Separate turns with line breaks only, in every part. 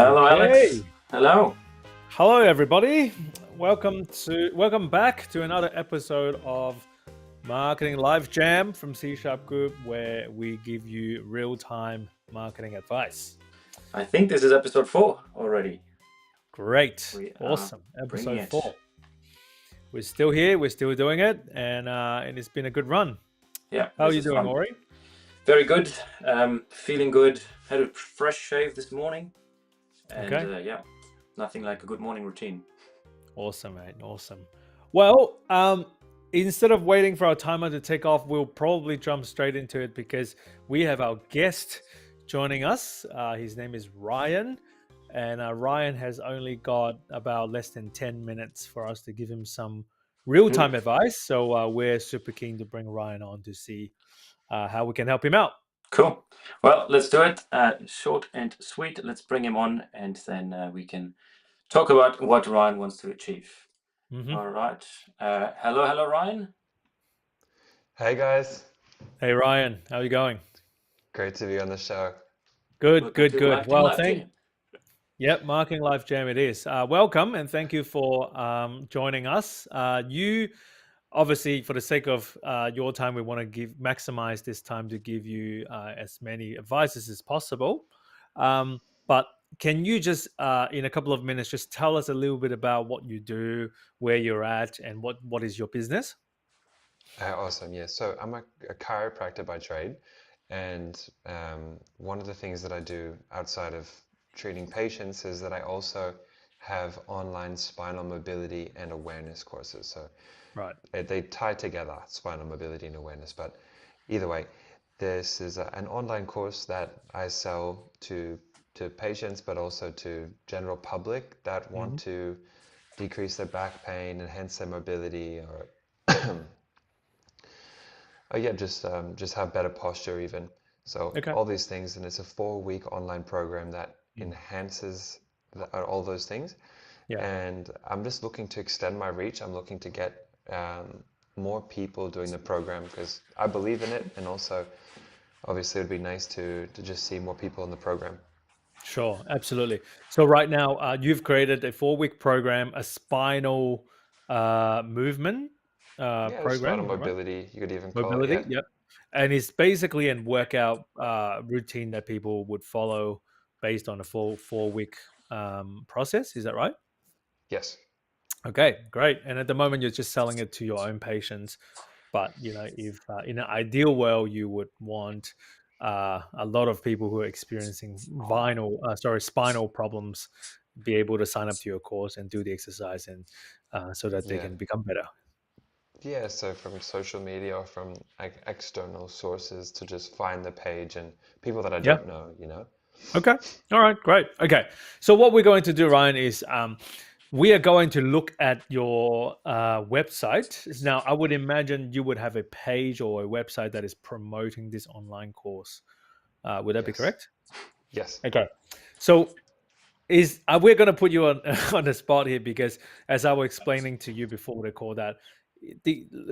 Hello, Alex.
Okay.
Hello.
Hello, everybody. Welcome back to another episode of Marketing Live Jam from C# Group, where we give you real-time marketing advice.
I think this is episode 4 already.
Great.
We are
Awesome.
bringing
Episode
it.
4. We're still here. We're still doing it, and it's been a good run.
Yeah.
How are
this
you
is
doing,
fun.
Ori?
Very good. Feeling good. Had a fresh shave this morning. And
Okay.
nothing like a good morning routine.
Awesome, mate. Awesome. Well, instead of waiting for our timer to take off, we'll probably jump straight into it because we have our guest joining us. His name is Ryan, and Ryan has only got about less than 10 minutes for us to give him some real-time advice. So we're super keen to bring Ryan on to see how we can help him out.
Cool. Well, let's do it. Short and sweet. Let's bring him on, and then we can talk about what Ryan wants to achieve.
Mm-hmm.
All right. Hello, Ryan.
Hey guys,
Hey, Ryan. How are you going?
great to be on the show.
Good.
Welcome to Marketing
Well,
Live Jam.
Yep, Marketing Live Jam it is. Welcome and thank you for joining us. You obviously, for the sake of your time, we want to maximize this time to give you as many advices as possible. But can you just, in a couple of minutes, just tell us a little bit about what you do, where you're at, and what is your business?
Awesome, yeah. So I'm a chiropractor by trade, and one of the things that I do outside of treating patients is that I also have online spinal mobility and awareness courses. So
Right.
they tie together, spinal mobility and awareness. But either way, this is an online course that I sell to patients, but also to general public that want to decrease their back pain, enhance their mobility, or just have better posture even. So
Okay.
all these things, and it's a 4-week online program that enhances all those things.
Yeah.
And I'm just looking to extend my reach. I'm looking to get more people doing the program because I believe in it, and also obviously it'd be nice to just see more people in the program.
Sure, absolutely. So right now, you've created a 4-week program, a spinal movement
Yeah,
program,
spinal
is that right?
mobility, you could even call it.
Mobility,
Yeah.
yep. And it's basically a workout routine that people would follow based on a full 4-week process. Is that right?
Yes.
Okay, great. And at the moment, you're just selling it to your own patients. But if in an ideal world, you would want a lot of people who are experiencing spinal problems be able to sign up to your course and do the exercise, and so that they
Yeah.
can become better.
Yeah, so from social media or from external sources to just find the page and people that I
Yeah.
don't know.
Okay. All right. Great. Okay. So what we're going to do, Ryan, is we are going to look at your website. Now, I would imagine you would have a page or a website that is promoting this online course. Would that be
Yes.
correct?
Yes.
Okay. So we're going to put you on on the spot here because, as I was explaining to you before the call, that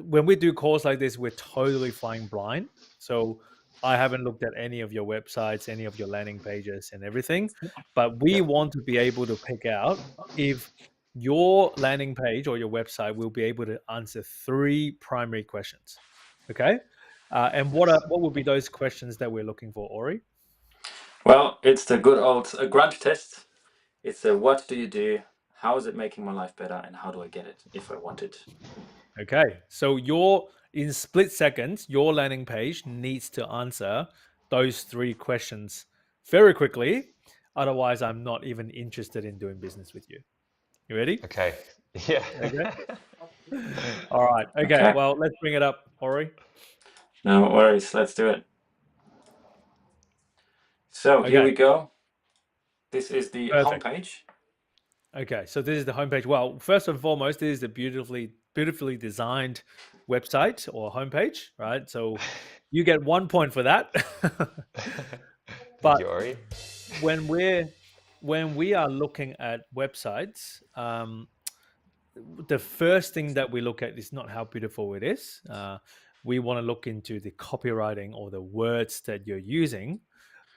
when we do calls like this, we're totally flying blind. So I haven't looked at any of your websites, any of your landing pages, and everything. But we
Yep.
want to be able to pick out if your landing page or your website will be able to answer 3 primary questions. Okay. And what would be those questions that we're looking for, Ori?
Well, it's the good old grunt test. It's a what do you do? How is it making my life better? And how do I get it if I want it?
Okay, so in split seconds, your landing page needs to answer those 3 questions very quickly. Otherwise, I'm not even interested in doing business with you. You ready?
Okay. Yeah.
Okay. All right. Okay.
Okay.
Well, let's bring it up, Ori.
No worries. Let's do it. So here
Okay.
we go. This is the
Perfect.
homepage.
Okay. So this is the homepage. Well, first and foremost, this is the beautifully designed website or homepage, right? So you get 1 point for that.
Thank
But
you, Ori.
when we are looking at websites, the first thing that we look at is not how beautiful it is. We want to look into the copywriting or the words that you're using.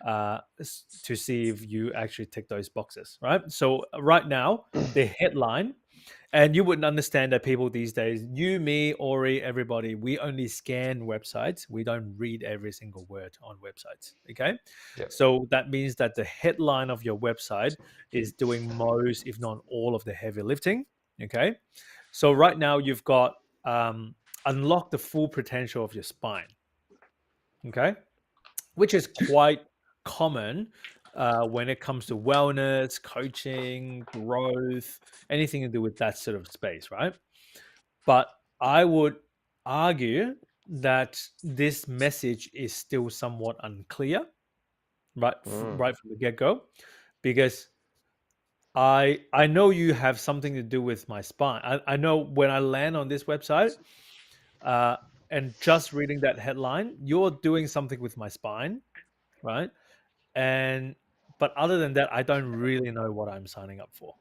to see if you actually tick those boxes, right? So right now, the headline, and you wouldn't understand that people these days, you, me, Ori, everybody, we only scan websites. We don't read every single word on websites. Okay.
Yep.
So that means that the headline of your website is doing most, if not all, of the heavy lifting. Okay. So right now you've got unlock the full potential of your spine. Okay. Which is quite common when it comes to wellness, coaching, growth, anything to do with that sort of space, right? But I would argue that this message is still somewhat unclear, right?
Mm.
Right from the get go, because I know you have something to do with my spine. I know when I land on this website, uh, and just reading that headline, you're doing something with my spine, right? And but other than that, I don't really know what I'm signing up for.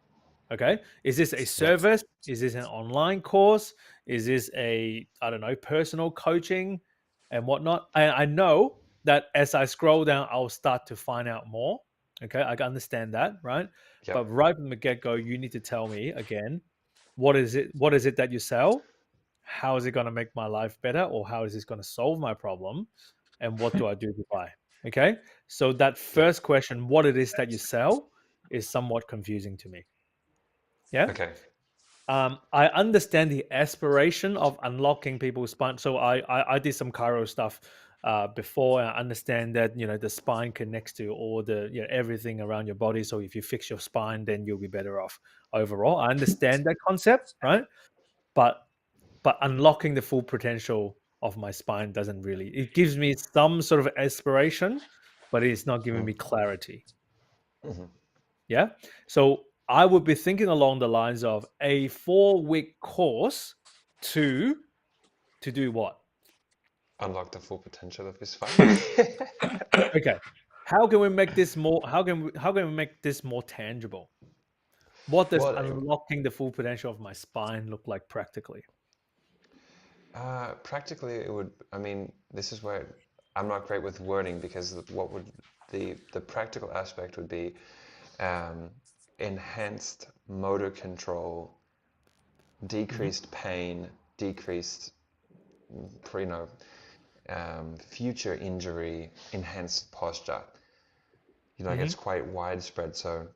Okay. Is this a
Yeah.
service? Is this an online course? Is this a, I don't know, personal coaching and whatnot? I know that as I scroll down, I'll start to find out more. Okay. I can understand that, right? But
Yep.
right from the get go, you need to tell me again, what is it? What is it that you sell? How is it going to make my life better? Or how is this going to solve my problem? And what do I do to buy? Okay. So that
Yep.
first question, what it is that you sell, is somewhat confusing to me. Yeah.
Okay.
I understand the aspiration of unlocking people's spine. So I did some chiro stuff before. And I understand that the spine connects to all the everything around your body. So if you fix your spine, then you'll be better off overall. I understand that concept, right? But unlocking the full potential of my spine doesn't really. It gives me some sort of aspiration, but it's not giving me clarity.
Mm-hmm.
Yeah. So I would be thinking along the lines of a 4-week course to do what?
Unlock the full potential of his spine.
Okay. How can we make this more how can we make this more tangible? What does
Well,
unlocking the full potential of my spine look like practically?
practically, it would. I mean, this is where I'm not great with wording because what would the practical aspect would be um, enhanced motor control,
Mhm.
decreased pain, decreased, you know, future injury, enhanced posture. Like it's
Mhm.
quite widespread. So,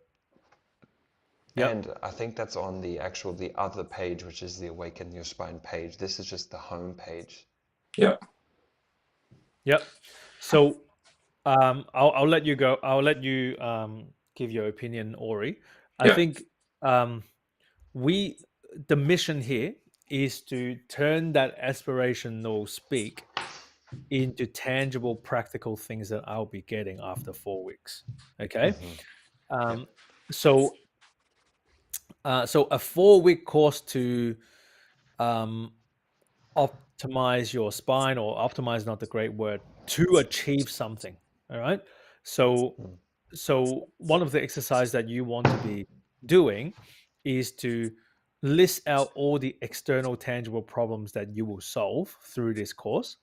Yep.
and I think that's on the other page, which is the Awaken Your Spine page. This is just the home page.
Yeah.
Yep. So I'll let you go. I'll let you give your opinion, Ori. I
Yeah.
think we the mission here is to turn that aspirational speak into tangible, practical things that I'll be getting after 4 weeks. Okay,
Hmm. Yep.
um, so so a 4-week course to um, optimize your spine, or optimize not the great word, to achieve something. All right. So
Mm.
one of the exercise that you want to be doing is to list out all the external tangible problems that you will solve through this course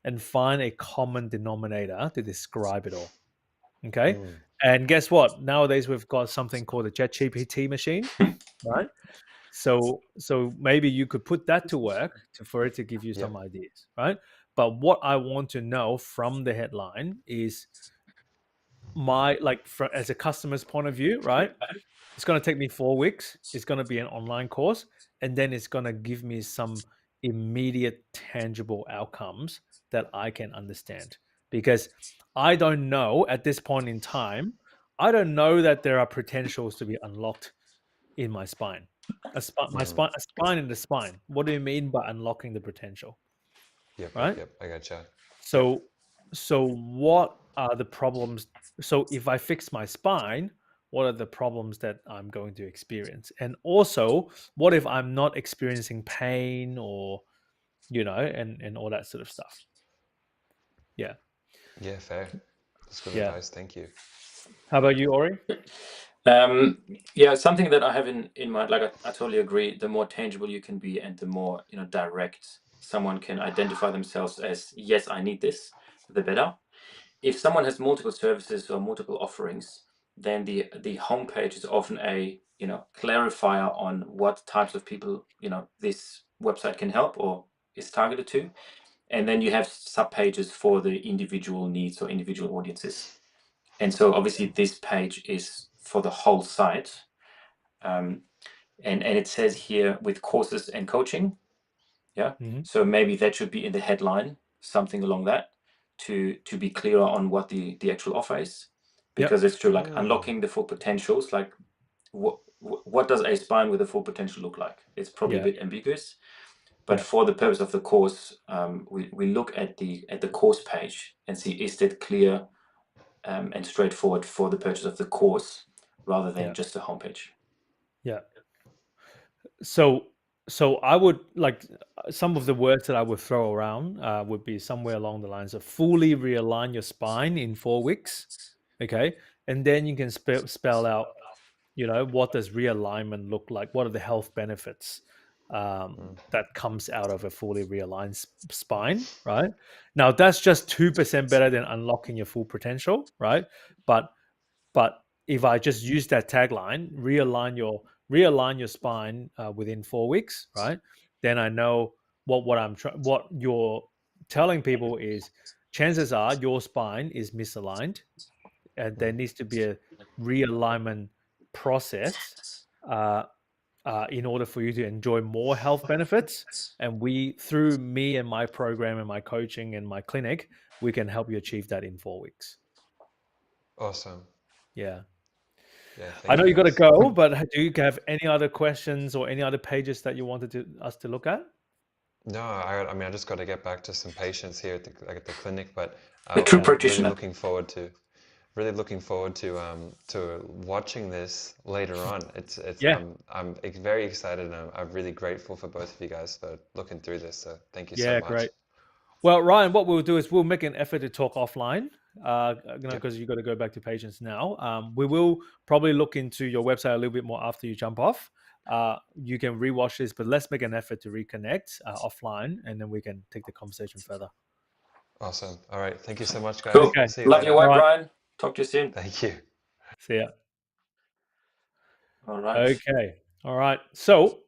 and find a common denominator to describe it all. Okay.
Mm.
And guess what? Nowadays we've got something called a ChatGPT machine, right? So maybe you could put that to work for it to give you
Yep.
some ideas, right? But what I want to know from the headline is my as a customer's point of view, right? It's going to take me 4 weeks. It's going to be an online course, and then it's going to give me some immediate, tangible outcomes that I can understand. Because I don't know at this point in time, I don't know that there are potentials to be unlocked in my spine. A spine in the spine. What do you mean by unlocking the potential?
Yep. Yep.
Right?
Yep. I gotcha. Yep.
So what are the problems? So if I fix my spine, what are the problems that I'm going to experience? And also, what if I'm not experiencing pain, or and all that sort of stuff? Yeah.
Yeah. Fair. That's good
Yeah.
advice. Thank you.
How about you, Ori?
Yeah, something that I have in mind, like I totally agree. The more tangible you can be, and the more direct someone can identify themselves as, yes, I need this, the better. if someone has multiple services or multiple offerings, then the homepage is often a clarifier on what types of people this website can help or is targeted to, and then you have sub pages for the individual needs or individual audiences. And so obviously this page is for the whole site, and it says here with courses and coaching. Yeah.
Mm-hmm.
So maybe that should be in the headline, something along that, to be clearer on what the actual offer is, because it's true, like unlocking the full potentials. Like, what does a spine with a full potential look like? It's probably a bit ambiguous, but for the purpose of the course, we look at the course page and see, is that clear and straightforward for the purchase of the course rather than just the homepage.
Yeah. So I would like some of the words that I would throw around would be somewhere along the lines of fully realign your spine in 4 weeks. Okay. And then you can spell out, what does realignment look like? What are the health benefits that comes out of a fully realigned spine, right? Now that's just 2% better than unlocking your full potential, right? But if I just use that tagline, realign your spine within 4 weeks, right? Then I know what you're telling people is chances are your spine is misaligned, and there needs to be a realignment process uh, in order for you to enjoy more health benefits. And through me and my program and my coaching and my clinic, we can help you achieve that in 4 weeks.
Awesome.
Yeah.
Yeah,
I
thank
know
you
you got to
guys.
go, but do you have any other questions or any other pages that you wanted us to look at?
No, I mean, I just got to get back to some patients here at the clinic, but
The true
I'm really
practitioner.
looking forward to to watching this later on. It's
Yeah.
I'm very excited, and I'm really grateful for both of you guys for looking through this. So thank you so
Yeah,
much.
great. Well, Ryan, what we'll do is we'll make an effort to talk offline,
Yep.
because you got to go back to patients now. We will probably look into your website a little bit more after you jump off. You can rewatch this, but let's make an effort to reconnect offline, and then we can take the conversation further.
Awesome. All right. Thank you so much, guys.
Cool.
Okay.
See you
Love your
later.
All
work,
right.
Ryan. Talk to you soon.
Thank you.
See ya.
All right.
Okay. All right. So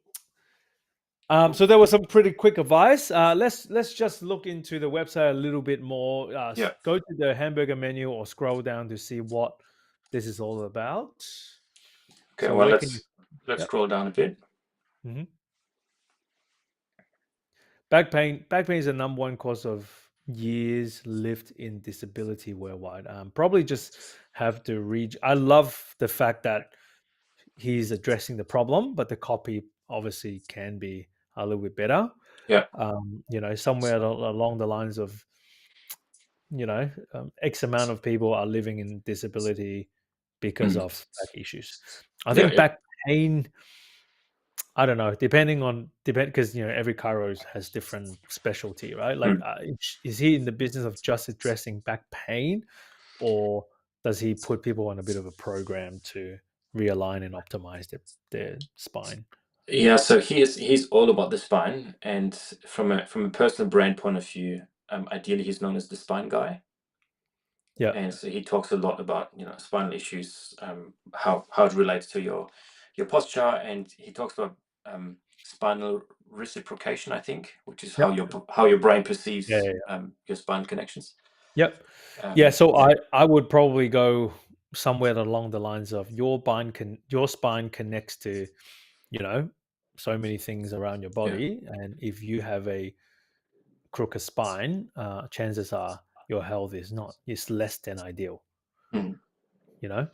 there was some pretty quick advice. Let's just look into the website a little bit more.
Yeah.
Go to the hamburger menu or scroll down to see what this is all about.
Okay.
So
Well,
where can you?
let's
Yep.
scroll down a bit.
hmm Back pain. Back pain is the number one cause of years lived in disability worldwide. Probably just have to read. I love the fact that he's addressing the problem, but the copy obviously can be a little bit better.
Yeah.
Somewhere along the lines of, X amount of people are living in disability because
Mm.
of back issues. I
Yeah.
think
Yeah.
back pain, I don't know, because every chiro has different specialty, right? Like,
Mm.
is he in the business of just addressing back pain, or does he put people on a bit of a program to realign and optimize their spine?
Yeah. So he's all about the spine, and from a personal brand point of view, ideally he's known as the spine guy.
Yeah,
And so he talks a lot about spinal issues, how it relates to your posture, and he talks about spinal reciprocation, I think, which is
yep,
how your brain
yeah,
perceives
yeah, yeah.
your spine connections.
Yep. Yeah, so
Yeah,
I would probably go somewhere along the lines of your spine connects to, you know, so many things around your
yeah,
body, and if you have a crooked spine, chances are your health is less than ideal.
mm,
You know,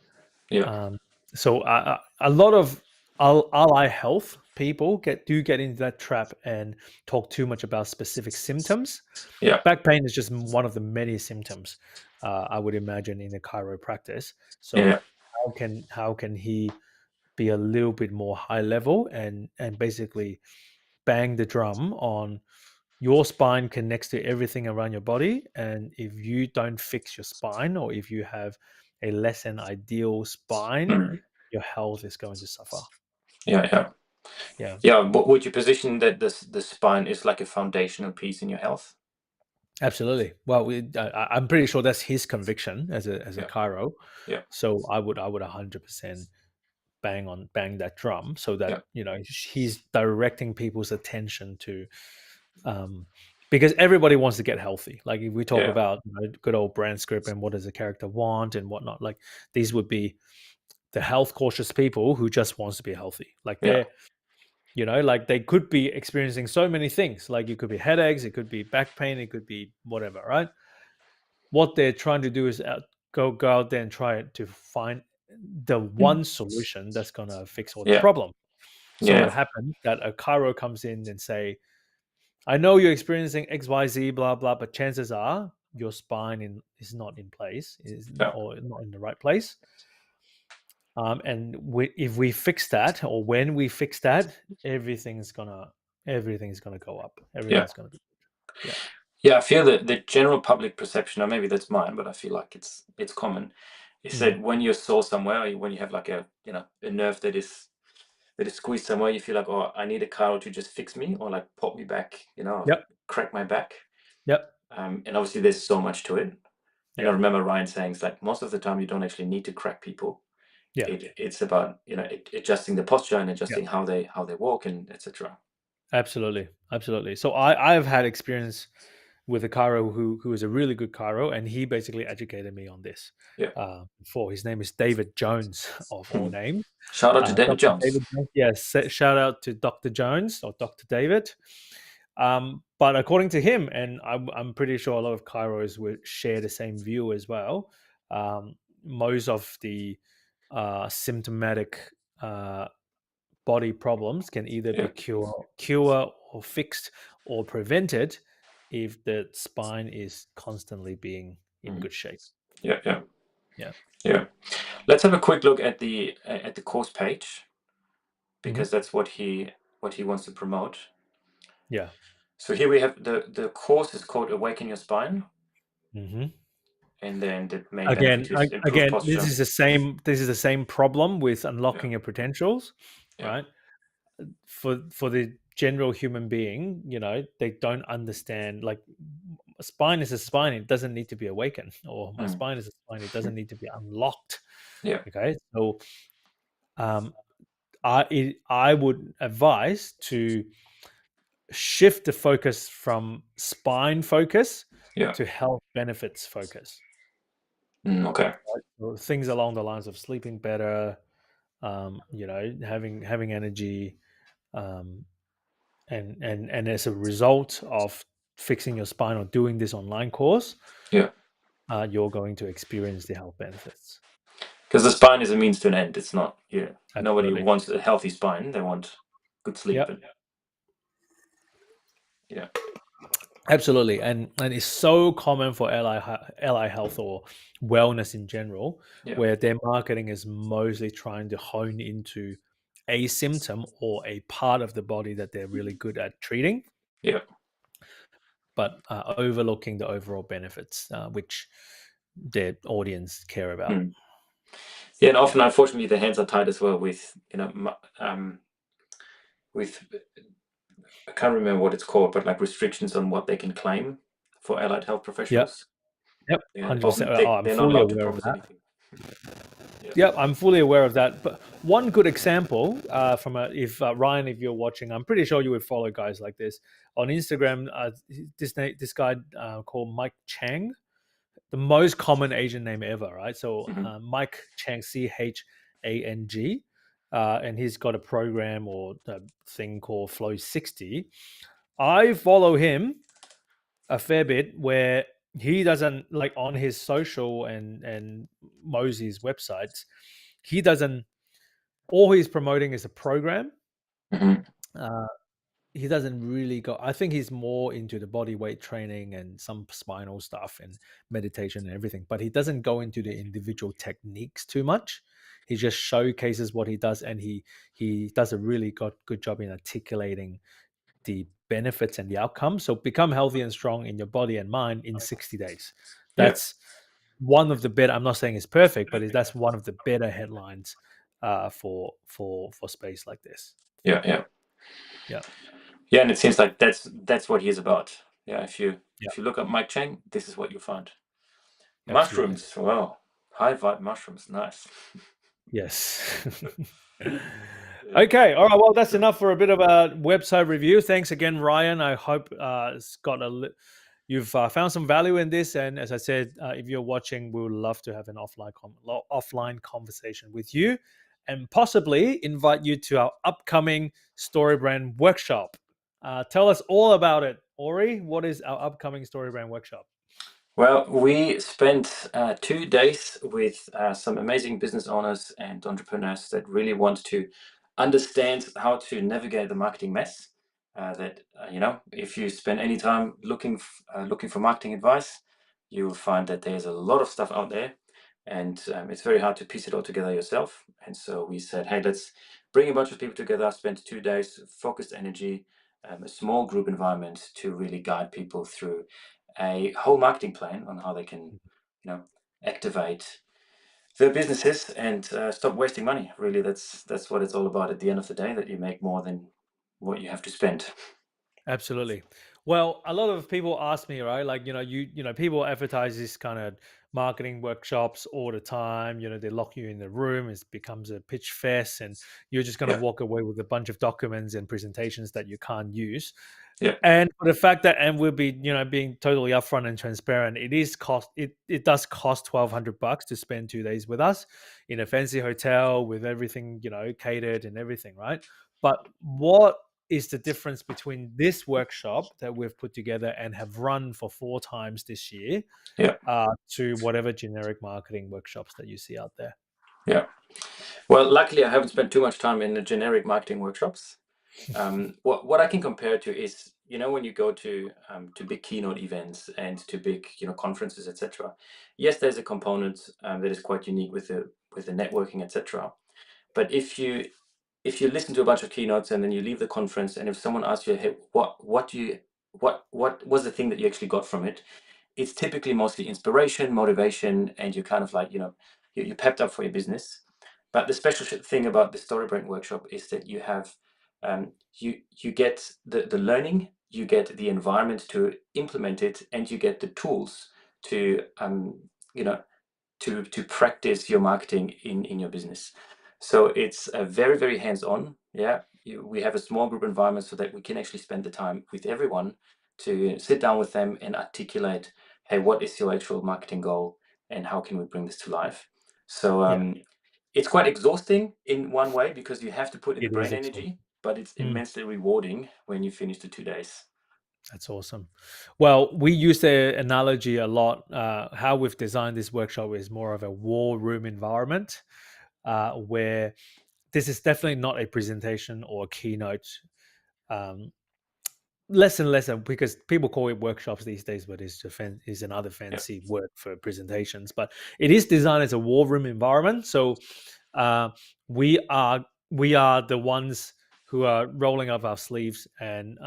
yeah,
um, so a lot of ally health people get into that trap and talk too much about specific symptoms.
yeah,
Back pain is just one of the many symptoms, I would imagine, in a chiropractic. So
yeah,
how can he be a little bit more high level and basically bang the drum on your spine connects to everything around your body, and if you don't fix your spine, or if you have a less than ideal spine,
mm,
your health is going to suffer.
yeah, yeah,
Yeah.
yeah. But would you position that the spine is like a foundational piece in your health?
Absolutely. Well, I'm pretty sure that's his conviction as a
Yeah,
chiro.
yeah,
So I would 100% bang that drum, so
yeah,
that he's directing people's attention to, um, because everybody wants to get healthy. Like if we talk
yeah,
about good old brand script and what does the character want and whatnot, like these would be the health cautious people who just wants to be healthy. Like
yeah,
like they could be experiencing so many things. Like it could be headaches, it could be back pain, it could be whatever, right? What they're trying to do is go out there and try to find the
mm,
one solution that's gonna fix all the
yeah,
problem. So what
yeah,
happens that a chiro comes in and say, I know you're experiencing XYZ, blah blah, but chances are your is not in place,
yeah,
or not in the right place. And if we fix that, or when we fix that, everything's gonna go up.
yeah.
Everything's gonna be, yeah.
Yeah, I feel that the general public perception, or maybe that's mine, but I feel like it's common, is
Mm.
that when you're sore somewhere, or when you have like a nerve that is squeezed somewhere, you feel like, oh, I need a car to just fix me, or like pop me back,
Yep.
crack my back.
Yep.
And obviously there's so much to it. And I
Yep.
remember Ryan saying it's like most of the time you don't actually need to crack people.
Yeah.
It's about adjusting the posture and
Yeah.
adjusting how they walk and etc.
Absolutely. Absolutely. So I've had experience with a chiro who is a really good chiro, and he basically educated me on this.
Yeah.
Before, his name is David Jones, of all names.
Shout out to David
Dr.
Jones.
David Jones. Yes, shout out to Dr. Jones or Dr. David. But according to him, and I'm pretty sure a lot of chiros would share the same view as well. Most of the symptomatic body problems can either be
Yeah.
cure or fixed or prevented if the spine is constantly being in
Mhm.
good shape.
Yeah. Yeah.
Yeah.
Yeah. Let's have a quick look at the course page,
Hmm.
because that's what he wants to promote.
Yeah.
So here we have the course is called Awaken Your Spine,
Hmm.
and then the main benefit
Again,
is improve
again, this
posture.
is the same. This is the same problem with
Yeah.
unlocking your potentials,
Yeah.
right? For the general human being, they don't understand. Like, a spine is a spine; it doesn't need to be awakened, or my
Mm.
spine is a spine; it doesn't need to be unlocked.
Yeah.
Okay, so um, I would advise to shift the focus from spine focus
Yeah.
to health benefits focus.
Okay.
So things along the lines of sleeping better, having energy, um, and as a result of fixing your spine or doing this online course,
Yeah.
you're going to experience the health benefits.
Because the spine is a means to an end. It's not. Yeah. Nobody
Absolutely.
wants a healthy spine. They want good sleep
Yep.
and yeah.
Absolutely, and it's so common for ally health or wellness in general,
Yeah.
where their marketing is mostly trying to hone into a symptom or a part of the body that they're really good at treating,
Yeah.
but overlooking the overall benefits, which their audience care about.
Mm. Yeah. And
Yeah.
often, unfortunately, the hands are tied as well with with I can't remember what it's called, but like restrictions on what they can claim for allied health
Yep.
professionals.
Yep.
Yeah, often
100%.
they,
Oh, I'm
they're not
fully
allowed to
aware of
promise
that.
anything. Yeah.
Yep, I'm fully aware of that. But one good example, from if Ryan, if you're watching, I'm pretty sure you would follow guys like this on Instagram. This guy called Mike Chang, the most common Asian name ever, right? So
Hmm.
Mike Chang, Chang, and he's got a program or a thing called Flow 60. I follow him a fair bit, where he doesn't, like, on his social and Mosey's websites, he doesn't, all he's promoting is a program.
Hmm.
uh, he doesn't really go, I think he's more into the body weight training and some spinal stuff and meditation and everything, but he doesn't go into the individual techniques too much. He just showcases what he does, and he does a really good job in articulating the benefits and the outcomes. So become healthy and strong in your body and mind in 60 days.
Yeah.
That's one of the better, I'm not saying it's perfect, but that's one of the better headlines for space like this.
Yeah. Yeah.
Yeah.
Yeah. And it seems like that's what he's about. Yeah. If you
Yeah,
If you look up Mike Chang, this is what you find.
absolutely.
Mushrooms, wow, high vibe mushrooms, nice.
Yes.
Yeah.
Okay. All right. Well, that's enough for a bit of a website review. Thanks again, Ryan. I hope it's got you've found some value in this. And as I said, if you're watching, we would love to have an offline conversation with you, and possibly invite you to our upcoming StoryBrand workshop. Tell us all about it, Ori. What is our upcoming StoryBrand workshop?
Well, we spent 2 days with some amazing business owners and entrepreneurs that really want to understand how to navigate the marketing mess. If you spend any time looking for marketing advice, you will find that there's a lot of stuff out there, and it's very hard to piece it all together yourself. And so we said, hey, let's bring a bunch of people together, spend 2 days, focused energy, a small group environment to really guide people through a whole marketing plan on how they can, activate their businesses and stop wasting money. Really, that's what it's all about at the end of the day. That you make more than what you have to spend.
Absolutely. Well, a lot of people ask me, right? Like, people advertise this kind of marketing workshops all the time. They lock you in the room, it becomes a pitch fest, and you're just going to
Yeah,
walk away with a bunch of documents and presentations that you can't use.
yeah,
And for the fact that, and we'll be, being totally upfront and transparent, it does cost $1,200 to spend 2 days with us in a fancy hotel with everything, catered and everything, right? But what is the difference between this workshop that we've put together and have run for 4 times this year
yeah,
to whatever generic marketing workshops that you see out there?
yeah. Well, luckily, I haven't spent too much time in the generic marketing workshops. What I can compare to is, when you go to big keynote events and to big, conferences, etc. Yes, there's a component that is quite unique with the networking, etc. But if you listen to a bunch of keynotes and then you leave the conference, and if someone asks you, hey, what was the thing that you actually got from it? It's typically mostly inspiration, motivation, and you're kind of like, you're pepped up for your business. But the special thing about the StoryBrand workshop is that you get the learning, you get the environment to implement it, and you get the tools to you know to practice your marketing in your business. So it's a very, very hands-on. Yeah, we have a small group environment so that we can actually spend the time with everyone to sit down with them and articulate, hey, what is your actual marketing goal and how can we bring this to life? So
Yeah,
it's quite exhausting in one way because you have to put in the
it
brain
is excellent.
energy, but it's immensely rewarding when you finish the 2 days.
That's awesome. Well, we use the analogy a lot. How we've designed this workshop is more of a war room environment, where this is definitely not a presentation or a keynote. Um, Less and less because people call it workshops these days, but is another
Yeah.
fancy word for presentations. But it is designed as a war room environment. So uh, we are we are the ones who are rolling up our sleeves and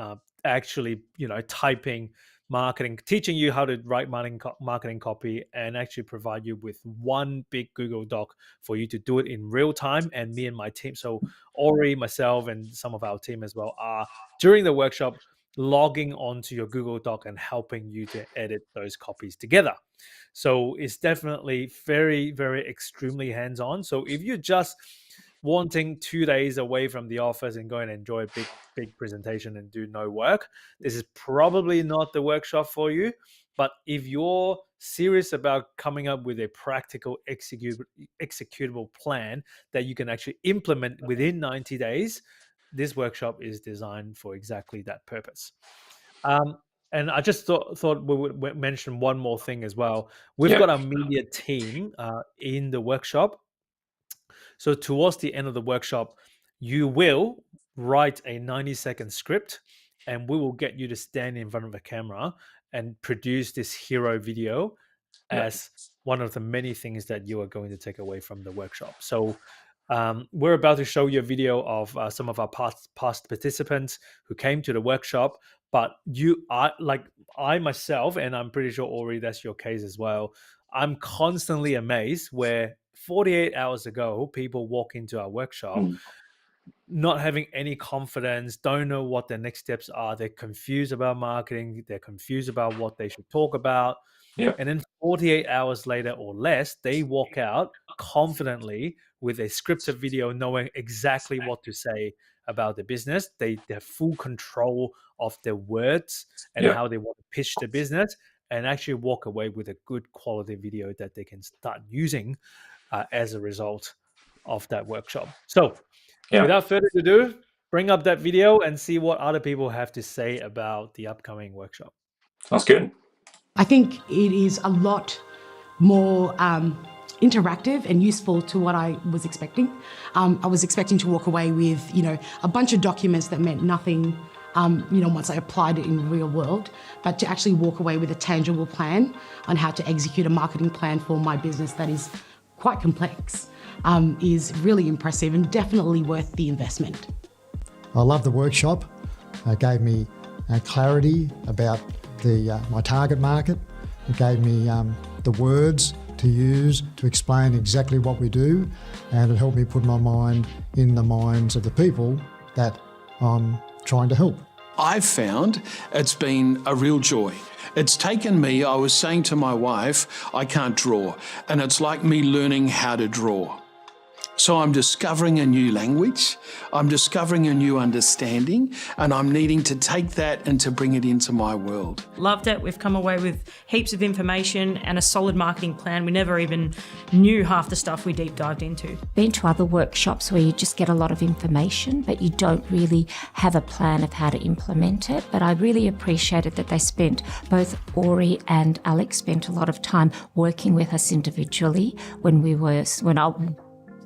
actually, typing marketing, teaching you how to write marketing copy, and actually provide you with one big Google Doc for you to do it in real time. And me and my team, so Ori, myself, and some of our team as well, are during the workshop logging onto your Google Doc and helping you to edit those copies together. So it's definitely very, very extremely hands on. So if you're just wanting 2 days away from the office and go and enjoy a big, big presentation and do no work, this is probably not the workshop for you. But if you're serious about coming up with a practical executable plan that you can actually implement within 90 days, this workshop is designed for exactly that purpose. Um, and I just thought we would mention one more thing as well. We've
Yeah.
got a media team in the workshop. So towards the end of the workshop, you will write a 90-second script, and we will get you to stand in front of a camera and produce this hero video
Yeah.
as one of the many things that you are going to take away from the workshop. So we're about to show you a video of some of our past participants who came to the workshop. But I myself, and I'm pretty sure Ori, that's your case as well. I'm constantly amazed where 48 hours ago people walk into our workshop,
Mm.
not having any confidence, don't know what their next steps are. They're confused about marketing. They're confused about what they should talk about.
Yeah.
And then 48 hours later or less, they walk out confidently with a scripted video, knowing exactly what to say about the business. They have full control of their words and
Yeah.
how they want to pitch the business, and actually walk away with a good quality video that they can start using as a result of that workshop. So,
Yeah.
without further ado, bring up that video and see what other people have to say about the upcoming workshop.
Sounds good.
I think it is a lot more interactive and useful to what I was expecting. I was expecting to walk away with, a bunch of documents that meant nothing, once I applied it in the real world, but to actually walk away with a tangible plan on how to execute a marketing plan for my business that is quite complex is really impressive and definitely worth the investment.
I love the workshop. It gave me clarity about my target market. It gave me the words to use to explain exactly what we do, and it helped me put my mind in the minds of the people that I'm trying to help.
I've found it's been a real joy. It's taken me, I was saying to my wife, I can't draw, and it's like me learning how to draw. So I'm discovering a new language, I'm discovering a new understanding, and I'm needing to take that and to bring it into my world.
Loved it. We've come away with heaps of information and a solid marketing plan. We never even knew half the stuff we deep dived into.
Been to other workshops where you just get a lot of information, but you don't really have a plan of how to implement it. But I really appreciated that they spent, both Ori and Alex spent a lot of time working with us individually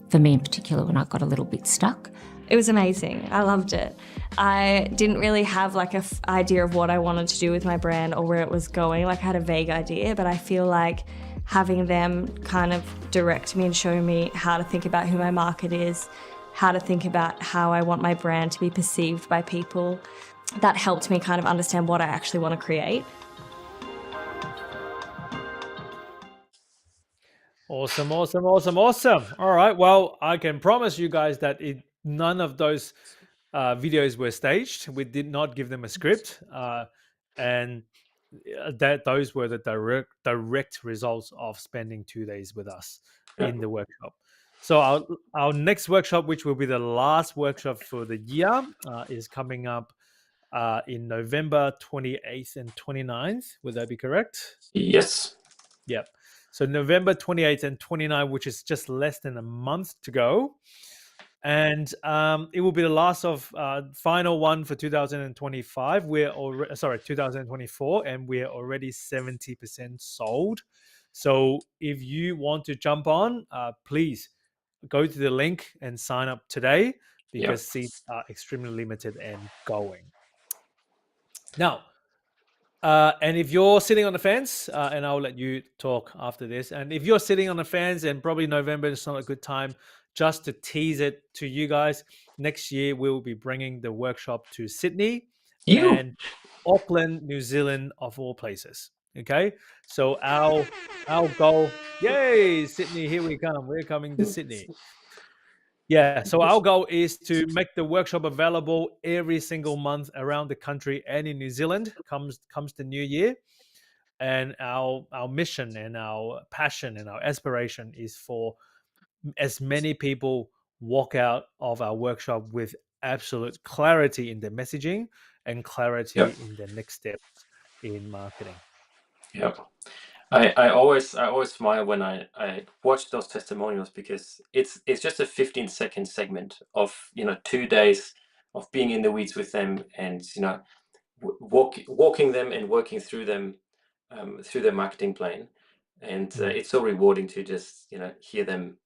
for me in particular, when I got a little bit stuck.
It was amazing. I loved it. I didn't really have like an idea of what I wanted to do with my brand or where it was going. Like I had a vague idea, but I feel like having them kind of direct me and show me how to think about who my market is, how to think about how I want my brand to be perceived by people, that helped me kind of understand what I actually want to create.
Awesome. All right. Well, I can promise you guys that none of those videos were staged. We did not give them a script, and that those were the direct results of spending 2 days with us in the workshop. So our next workshop, which will be the last workshop for the year, is coming up in November 28th and 29th. Would that be correct?
Yes.
Yep. So November 28th and 29th, which is just less than a month to go. And it will be the last of final one for 2025. 2024, and we're already 70% sold. So if you want to jump on, please go to the link and sign up today, because seats are extremely limited and going. Now, and if you're sitting on the fence, and I'll let you talk after this, and if you're sitting on the fence and probably November is not a good time, just to tease it to you guys, next year we'll be bringing the workshop to Sydney and Auckland, New Zealand, of all places. Okay, so our goal, yay, Sydney, here we come. We're coming to Sydney. Yeah, so our goal is to make the workshop available every single month around the country and in New Zealand comes the new year. And our mission and our passion and our aspiration is for as many people walk out of our workshop with absolute clarity in their messaging and clarity in their next steps in marketing.
Yep. I always smile when I watch those testimonials, because it's just a 15-second segment of 2 days of being in the weeds with them, and walking them and working through them through their marketing plan, and it's so rewarding to just hear them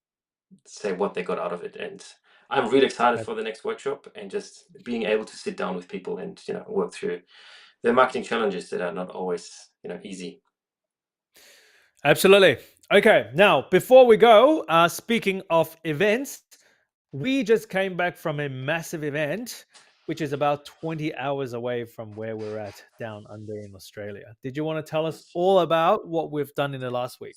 say what they got out of it. And I'm really excited for the next workshop, and just being able to sit down with people and work through their marketing challenges that are not always easy.
Absolutely. Okay, now before we go, speaking of events, we just came back from a massive event, which is about 20 hours away from where we're at down under in Australia. Did you want to tell us all about what we've done in the last week?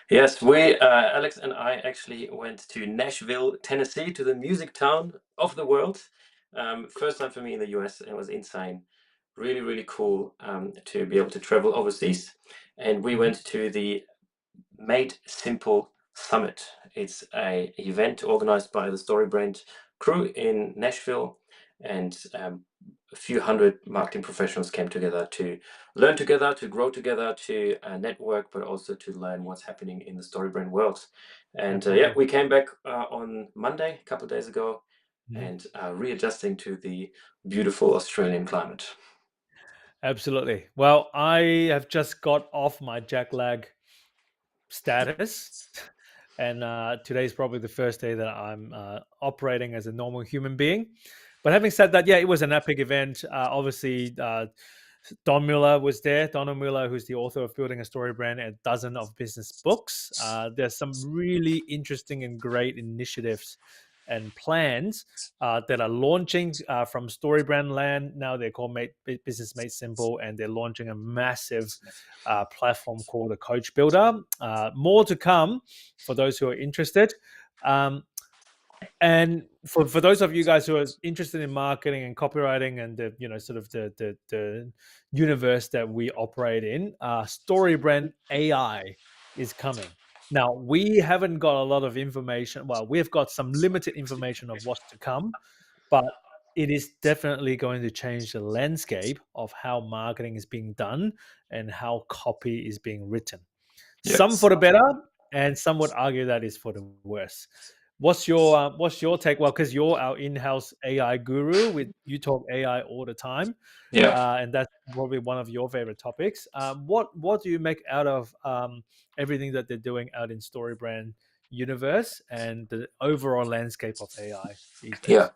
Yes, Alex and I actually went to Nashville, Tennessee, to the music town of the world. First time for me in the US. It was insane. Really, really cool to be able to travel overseas. And we went to the Made Simple Summit. It's a event organized by the StoryBrand crew in Nashville, and a few hundred marketing professionals came together to learn together, to grow together, to network, but also to learn what's happening in the StoryBrand world. And yeah, we came back on Monday, a couple of days ago, and readjusting to the beautiful Australian climate.
Absolutely. Well, I have just got off my jet lag status, and today's probably the first day that I'm operating as a normal human being. But having said that, yeah, it was an epic event. Obviously, Don Mueller was there. Donald Mueller, who's the author of Building a Story Brand and a dozen of business books. There's some really interesting and great initiatives and plans that are launching from StoryBrand land. Now they're called Business Made Simple, and they're launching a massive platform called a Coach Builder. More to come for those who are interested. And for those of you guys who are interested in marketing and copywriting and the sort of the universe that we operate in, StoryBrand AI is coming. Now, we haven't got a lot of information. Well, we've got some limited information of what's to come, but it is definitely going to change the landscape of how marketing is being done and how copy is being written. Some for the better, and some would argue that is for the worse. What's your take? Well, because you're our in-house AI guru, you talk AI all the time, and that's probably one of your favorite topics. What do you make out of everything that they're doing out in StoryBrand universe and the overall landscape of AI these days?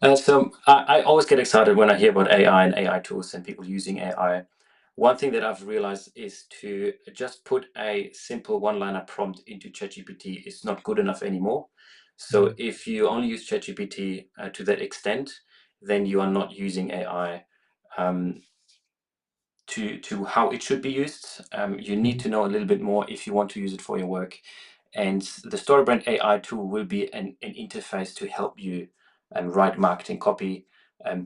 Yeah. So I always get excited when I hear about AI and AI tools and people using AI. One thing that I've realized is to just put a simple one-liner prompt into ChatGPT is not good enough anymore. So if you only use ChatGPT to that extent, then you are not using AI to how it should be used. You need to know a little bit more if you want to use it for your work. And the StoryBrand AI tool will be an interface to help you write marketing copy,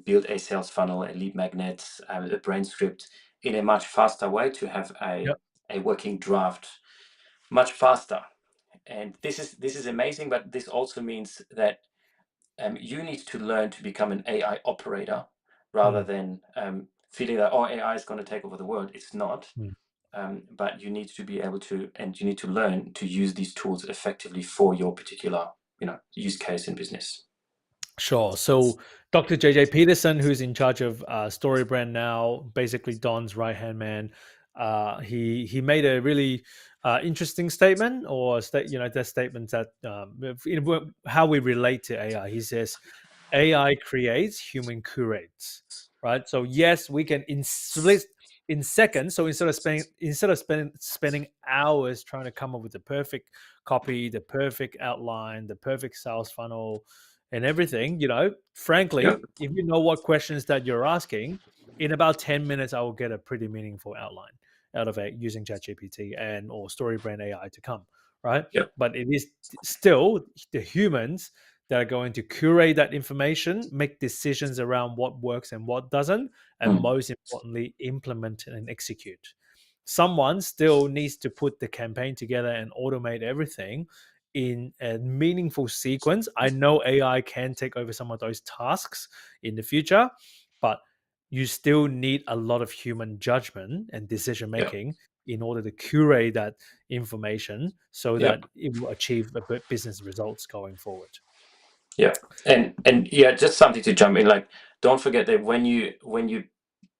build a sales funnel, a lead magnet, a brand script in a much faster way to have a working draft much faster. And this is amazing, but this also means that you need to learn to become an AI operator rather than feeling that AI is going to take over the world. It's not. But you need to be able to, and you need to learn to use these tools effectively for your particular, use case in business.
Sure. So Dr. JJ Peterson, who's in charge of StoryBrand now, basically Don's right-hand man, he made a really interesting statement, or that statement that how we relate to AI. He says, AI creates, human curates, right? So yes, we can in seconds. So instead of spending hours trying to come up with the perfect copy, the perfect outline, the perfect sales funnel, and everything, frankly, if you know what questions that you're asking, in about 10 minutes, I will get a pretty meaningful outline out of it using ChatGPT or StoryBrand AI to come, right? But it is still the humans that are going to curate that information, make decisions around what works and what doesn't, and most importantly, implement and execute. Someone still needs to put the campaign together and automate everything in a meaningful sequence. I know AI can take over some of those tasks in the future, but you still need a lot of human judgment and decision making in order to curate that information so that it will achieve the business results going forward.
Yeah, and yeah, just something to jump in. Like, don't forget that when you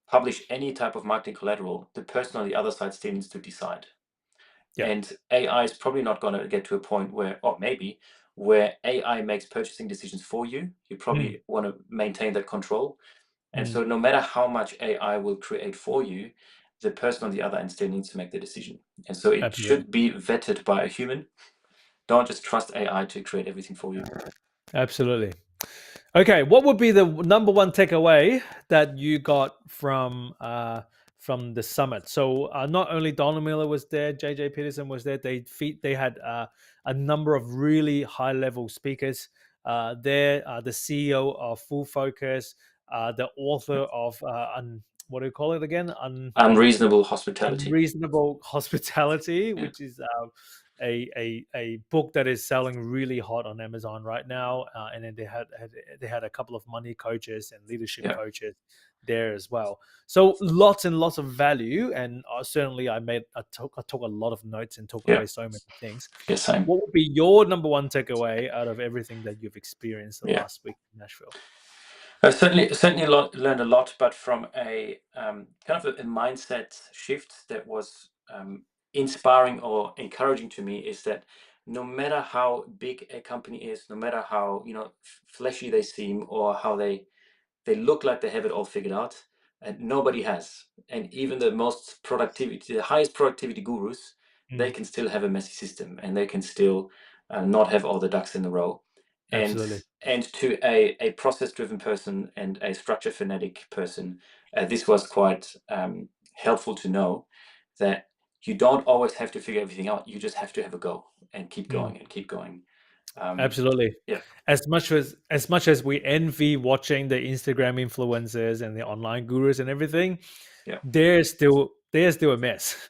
publish any type of marketing collateral, the person on the other side still needs to decide. And AI is probably not going to get to a point where, or maybe, where AI makes purchasing decisions for you. You probably want to maintain that control. And so no matter how much AI will create for you, the person on the other end still needs to make the decision. And so it should be vetted by a human. Don't just trust AI to create everything for you.
Absolutely. Okay, what would be the number one takeaway that you got from from the summit. So not only Donald Miller was there, JJ Peterson was there. They had a number of really high level speakers there. The CEO of Full Focus, the author of what do you call it again?
Unreasonable hospitality.
Unreasonable Hospitality,
Yeah.
which is a book that is selling really hot on Amazon right now. And then they had a couple of money coaches and leadership
Yeah.
coaches there as well. So lots and lots of value. And certainly I took a lot of notes and took
Yeah.
away so many things.
Yeah, same.
What would be your number one takeaway out of everything that you've experienced the
Yeah.
last week in Nashville?
I certainly learned a lot, but from a kind of a mindset shift that was inspiring or encouraging to me is that no matter how big a company is, no matter how fleshy they seem or how they look like they have it all figured out, and nobody has. And even the highest productivity gurus, they can still have a messy system, and they can still not have all the ducks in a row.
Absolutely.
And to a process-driven person and a structure fanatic person, this was quite helpful to know that you don't always have to figure everything out. You just have to have a go and keep going and keep going.
Absolutely.
Yeah.
As much as we envy watching the Instagram influencers and the online gurus and everything,
Yeah.
they're still a mess,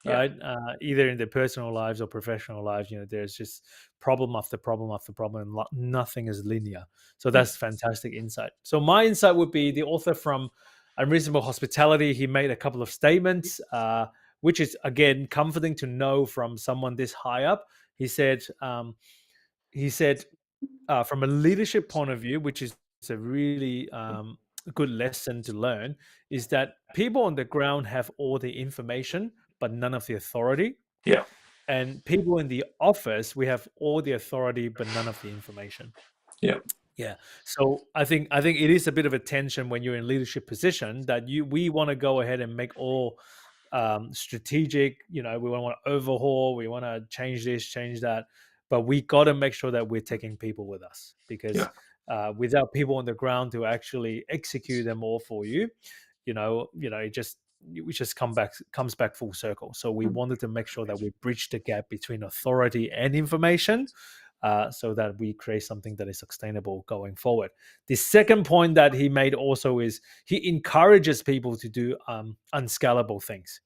Yeah.
right? Either in their personal lives or professional lives, there's just problem after problem after problem, and nothing is linear. So that's fantastic insight. So my insight would be the author from Unreasonable Hospitality. He made a couple of statements, which is again comforting to know from someone this high up. He said. From a leadership point of view, which is a really good lesson to learn, is that people on the ground have all the information, but none of the authority.
Yeah.
And people in the office, we have all the authority, but none of the information.
Yeah.
Yeah. So I think it is a bit of a tension when you're in leadership position that we want to go ahead and make all strategic, we want to overhaul, we want to change this, change that, but we got to make sure that we're taking people with us, because without people on the ground to actually execute them all for you, it just comes back full circle. So we wanted to make sure that we bridge the gap between authority and information, so that we create something that is sustainable going forward. The second point that he made also is he encourages people to do unscalable things.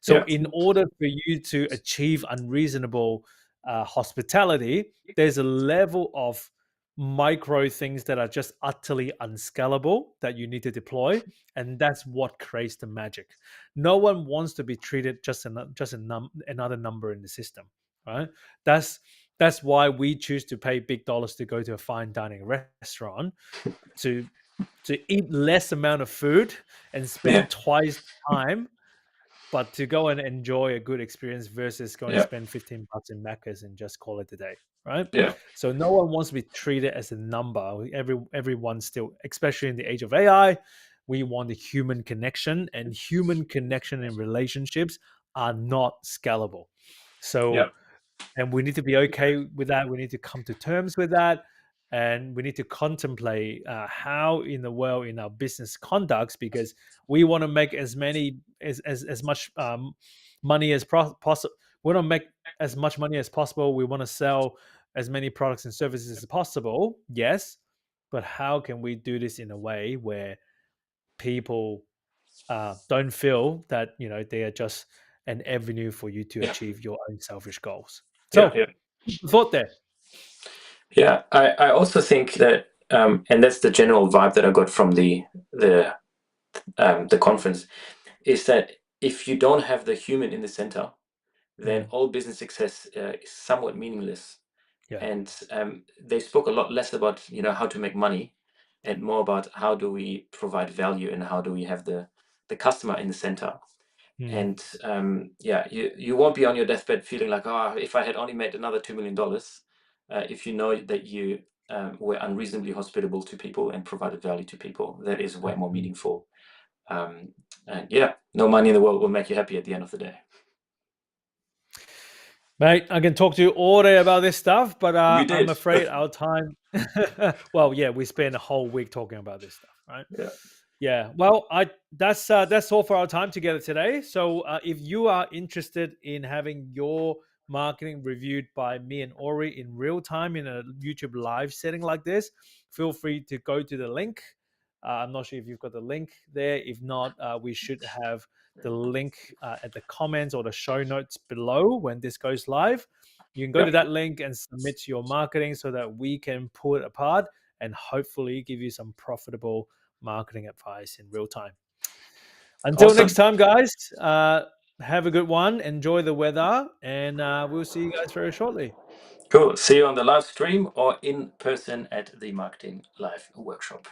So in order for you to achieve unreasonable hospitality, there's a level of micro things that are just utterly unscalable that you need to deploy, and that's what creates the magic. No one wants to be treated just another number in the system, right? That's why we choose to pay big dollars to go to a fine dining restaurant to eat less amount of food and spend twice the time, but to go and enjoy a good experience versus going to spend $15 in Macca's and just call it a day, right?
Yeah.
So no one wants to be treated as a number. Everyone still, especially in the age of AI, we want the human connection, and human connection and relationships are not scalable. So, and we need to be okay with that. We need to come to terms with that. And we need to contemplate how in the world in our business conducts, because we want to make as much money as possible. We want to make as much money as possible. We want to sell as many products and services as possible. Yes, but how can we do this in a way where people don't feel that they are just an avenue for you to achieve your own selfish goals? So, thought there.
Yeah, I also think that, and that's the general vibe that I got from the conference, is that if you don't have the human in the center, then all business success is somewhat meaningless.
Yeah.
And they spoke a lot less about how to make money, and more about how do we provide value and how do we have the customer in the center. And you won't be on your deathbed feeling like, oh, if I had only made another $2 million, if you know that you were unreasonably hospitable to people and provided value to people, that is way more meaningful. And no money in the world will make you happy at the end of the day.
Mate, I can talk to you all day about this stuff, but
I'm
afraid our time... Well, yeah, we spent a whole week talking about this stuff, right?
Yeah.
Yeah, well, that's all for our time together today. So if you are interested in having your marketing reviewed by me and Ori in real time in a YouTube live setting like this, feel free to go to the link. I'm not sure if you've got the link there. If not, we should have the link at the comments or the show notes below when this goes live. You can go to
Yep.
that link and submit your marketing so that we can pull it apart and hopefully give you some profitable marketing advice in real time. Until
Awesome.
next time, guys, have a good one. Enjoy the weather, and we'll see you guys very shortly.
Cool. See you on the live stream or in person at the Marketing Live workshop.